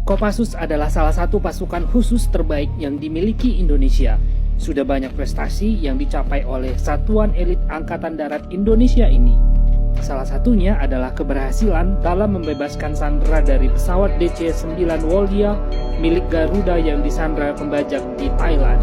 Kopassus adalah salah satu pasukan khusus terbaik yang dimiliki Indonesia. Sudah banyak prestasi yang dicapai oleh Satuan Elit Angkatan Darat Indonesia ini. Salah satunya adalah keberhasilan dalam membebaskan sandera dari pesawat DC-9 Wolya milik Garuda yang disandra pembajak di Thailand.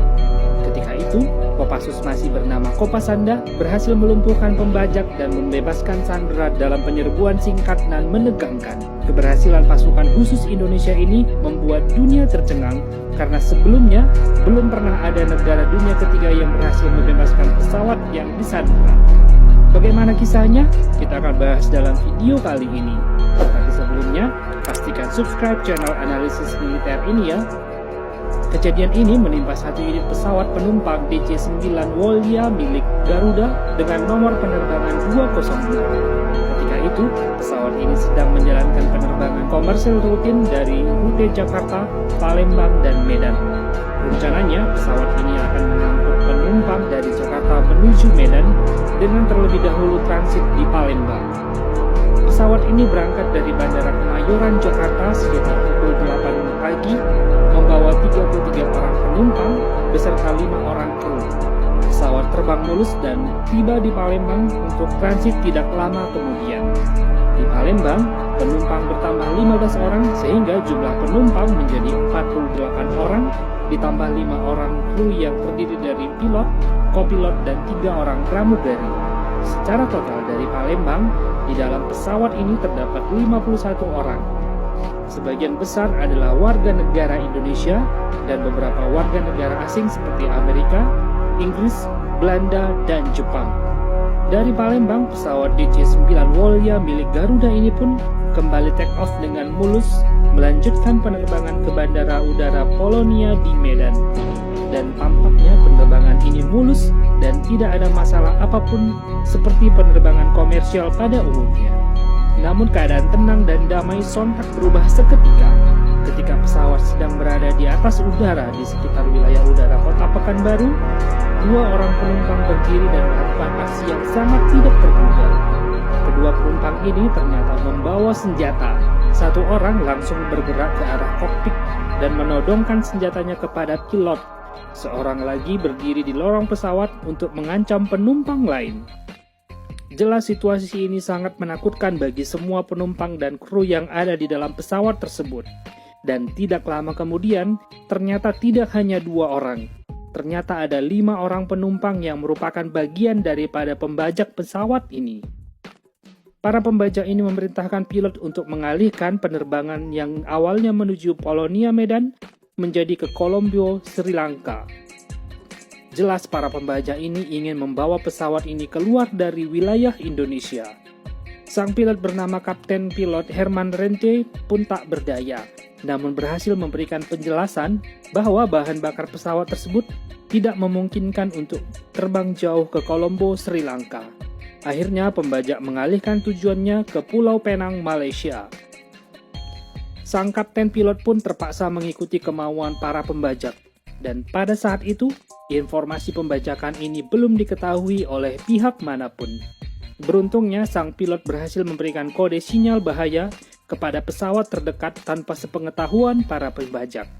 Ketika itu, Kopassus masih bernama Kopasanda berhasil melumpuhkan pembajak dan membebaskan sandera dalam penyerbuan singkat dan menegangkan. Keberhasilan pasukan khusus Indonesia ini membuat dunia tercengang karena sebelumnya belum pernah ada negara dunia ketiga yang berhasil membebaskan pesawat yang disandra. Bagaimana kisahnya? Kita akan bahas dalam video kali ini. Tapi sebelumnya, pastikan subscribe channel analisis militer ini ya. Kejadian ini menimpa satu unit pesawat penumpang DC-9 Wolya milik Garuda dengan nomor penerbangan 206. Ketika itu, pesawat ini sedang menjalankan penerbangan komersil rutin dari rute Jakarta, Palembang, dan Medan. Rencananya, pesawat ini akan mengangkut penumpang dari Jakarta menuju Medan dengan terlebih dahulu transit di Palembang. Pesawat ini berangkat dari Bandara Kemayoran, Jakarta sekitar pukul 8 pagi, membawa 33 orang penumpang beserta 5 orang kru. Pesawat terbang mulus dan tiba di Palembang untuk transit tidak lama kemudian. Di Palembang, penumpang bertambah 15 orang sehingga jumlah penumpang menjadi 48 orang, ditambah 5 orang kru yang terdiri dari pilot, kopilot, dan 3 orang pramugari. Secara total dari Palembang, di dalam pesawat ini terdapat 51 orang. Sebagian besar adalah warga negara Indonesia dan beberapa warga negara asing seperti Amerika, Inggris, Belanda, dan Jepang. Dari Palembang, pesawat DC-9 Wolya milik Garuda ini pun kembali take off dengan mulus melanjutkan penerbangan ke Bandara Udara Polonia di Medan. Dan tampaknya penerbangan ini mulus dan tidak ada masalah apapun seperti penerbangan komersial pada umumnya. Namun keadaan tenang dan damai sontak berubah seketika ketika pesawat sedang berada di atas udara di sekitar wilayah udara Kota Pekanbaru. 2 orang penumpang berdiri dan melakukan aksi yang sangat tidak terduga. Kedua penumpang ini ternyata membawa senjata. Satu orang langsung bergerak ke arah kokpit dan menodongkan senjatanya kepada pilot. Seorang lagi berdiri di lorong pesawat untuk mengancam penumpang lain. Jelas situasi ini sangat menakutkan bagi semua penumpang dan kru yang ada di dalam pesawat tersebut. Dan tidak lama kemudian, ternyata tidak hanya 2 orang. Ternyata ada 5 orang penumpang yang merupakan bagian daripada pembajak pesawat ini. Para pembajak ini memerintahkan pilot untuk mengalihkan penerbangan yang awalnya menuju Polonia Medan menjadi ke Colombo, Sri Lanka. Jelas para pembajak ini ingin membawa pesawat ini keluar dari wilayah Indonesia. Sang pilot bernama Kapten Pilot Herman Rente pun tak berdaya, namun berhasil memberikan penjelasan bahwa bahan bakar pesawat tersebut tidak memungkinkan untuk terbang jauh ke Colombo, Sri Lanka. Akhirnya pembajak mengalihkan tujuannya ke Pulau Penang, Malaysia. Sang kapten pilot pun terpaksa mengikuti kemauan para pembajak. Dan pada saat itu, informasi pembajakan ini belum diketahui oleh pihak manapun. Beruntungnya, sang pilot berhasil memberikan kode sinyal bahaya kepada pesawat terdekat tanpa sepengetahuan para pembajak.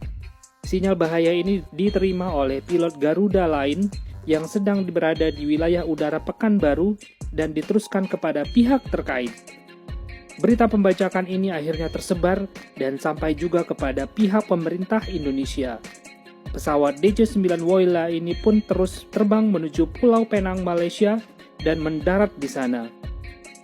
Sinyal bahaya ini diterima oleh pilot Garuda lain yang sedang berada di wilayah udara Pekanbaru dan diteruskan kepada pihak terkait. Berita pembajakan ini akhirnya tersebar dan sampai juga kepada pihak pemerintah Indonesia. Pesawat DC-9 Wolya ini pun terus terbang menuju Pulau Penang, Malaysia dan mendarat di sana.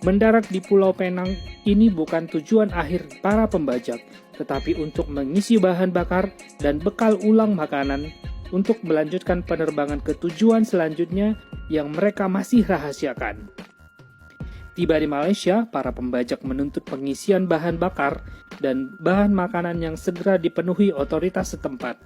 Mendarat di Pulau Penang ini bukan tujuan akhir para pembajak, tetapi untuk mengisi bahan bakar dan bekal ulang makanan untuk melanjutkan penerbangan ke tujuan selanjutnya yang mereka masih rahasiakan. Tiba di Malaysia, para pembajak menuntut pengisian bahan bakar dan bahan makanan yang segera dipenuhi otoritas setempat.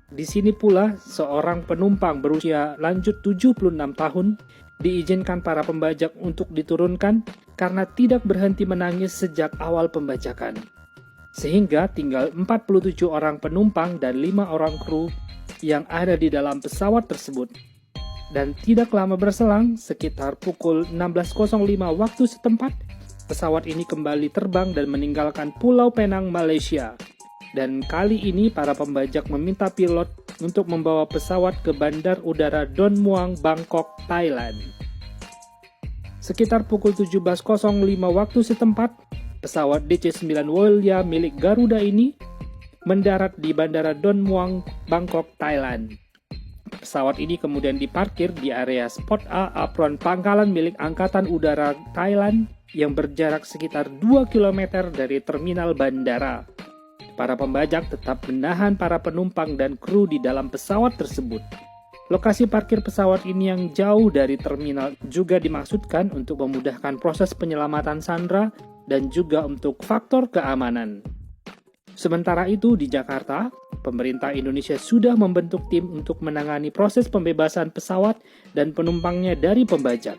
Di sini pula, seorang penumpang berusia lanjut 76 tahun diizinkan para pembajak untuk diturunkan karena tidak berhenti menangis sejak awal pembajakan. Sehingga tinggal 47 orang penumpang dan 5 orang kru yang ada di dalam pesawat tersebut. Dan tidak lama berselang, sekitar pukul 16.05 waktu setempat, pesawat ini kembali terbang dan meninggalkan Pulau Penang, Malaysia. Dan kali ini para pembajak meminta pilot untuk membawa pesawat ke Bandar Udara Don Muang, Bangkok, Thailand. Sekitar pukul 17.05 waktu setempat, pesawat DC-9 Woylia milik Garuda ini mendarat di Bandara Don Muang, Bangkok, Thailand. Pesawat ini kemudian diparkir di area Spot A apron pangkalan milik Angkatan Udara Thailand yang berjarak sekitar 2 km dari terminal bandara. Para pembajak tetap menahan para penumpang dan kru di dalam pesawat tersebut. Lokasi parkir pesawat ini yang jauh dari terminal juga dimaksudkan untuk memudahkan proses penyelamatan sandera dan juga untuk faktor keamanan. Sementara itu di Jakarta, pemerintah Indonesia sudah membentuk tim untuk menangani proses pembebasan pesawat dan penumpangnya dari pembajak.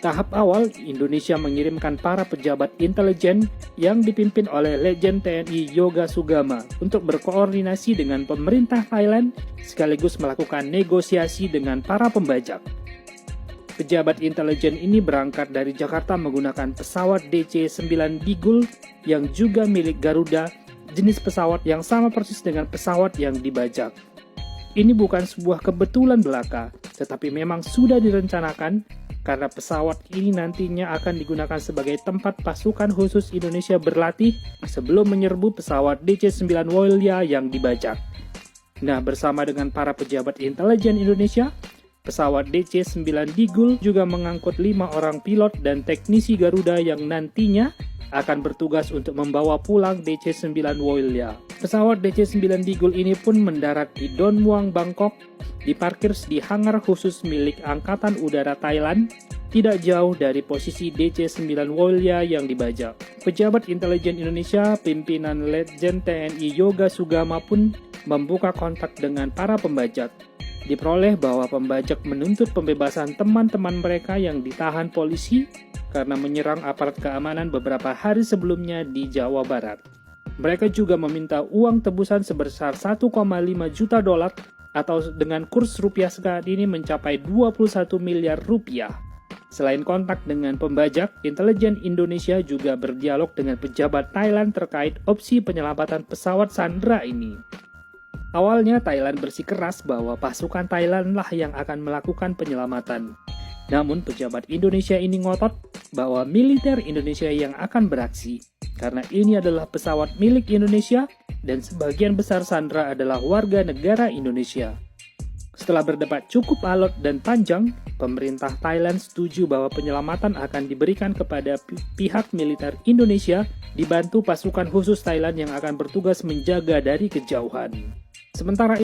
Tahap awal, Indonesia mengirimkan para pejabat intelijen yang dipimpin oleh Legend TNI Yoga Sugama untuk berkoordinasi dengan pemerintah Thailand sekaligus melakukan negosiasi dengan para pembajak. Pejabat intelijen ini berangkat dari Jakarta menggunakan pesawat DC-9 Digul yang juga milik Garuda, jenis pesawat yang sama persis dengan pesawat yang dibajak. Ini bukan sebuah kebetulan belaka, tetapi memang sudah direncanakan karena pesawat ini nantinya akan digunakan sebagai tempat pasukan khusus Indonesia berlatih sebelum menyerbu pesawat DC-9 Woylia yang dibajak. Nah, bersama dengan para pejabat intelijen Indonesia, pesawat DC-9 Digul juga mengangkut 5 orang pilot dan teknisi Garuda yang nantinya akan bertugas untuk membawa pulang DC-9 Woylia. Pesawat DC-9 Digul ini pun mendarat di Don Muang, Bangkok, diparkir di hangar khusus milik Angkatan Udara Thailand, tidak jauh dari posisi DC-9 Woylia yang dibajak. Pejabat intelijen Indonesia, pimpinan Legend TNI Yoga Sugama pun membuka kontak dengan para pembajak. Diperoleh bahwa pembajak menuntut pembebasan teman-teman mereka yang ditahan polisi karena menyerang aparat keamanan beberapa hari sebelumnya di Jawa Barat. Mereka juga meminta uang tebusan sebesar 1,5 juta dolar atau dengan kurs rupiah saat ini mencapai 21 miliar rupiah. Selain kontak dengan pembajak, intelijen Indonesia juga berdialog dengan pejabat Thailand terkait opsi penyelamatan pesawat sandera ini. Awalnya Thailand bersikeras bahwa pasukan Thailand lah yang akan melakukan penyelamatan. Namun pejabat Indonesia ini ngotot bahwa militer Indonesia yang akan beraksi, karena ini adalah pesawat milik Indonesia dan sebagian besar sandera adalah warga negara Indonesia. Setelah berdebat cukup alot dan panjang, pemerintah Thailand setuju bahwa penyelamatan akan diberikan kepada pihak militer Indonesia dibantu pasukan khusus Thailand yang akan bertugas menjaga dari kejauhan. Sementara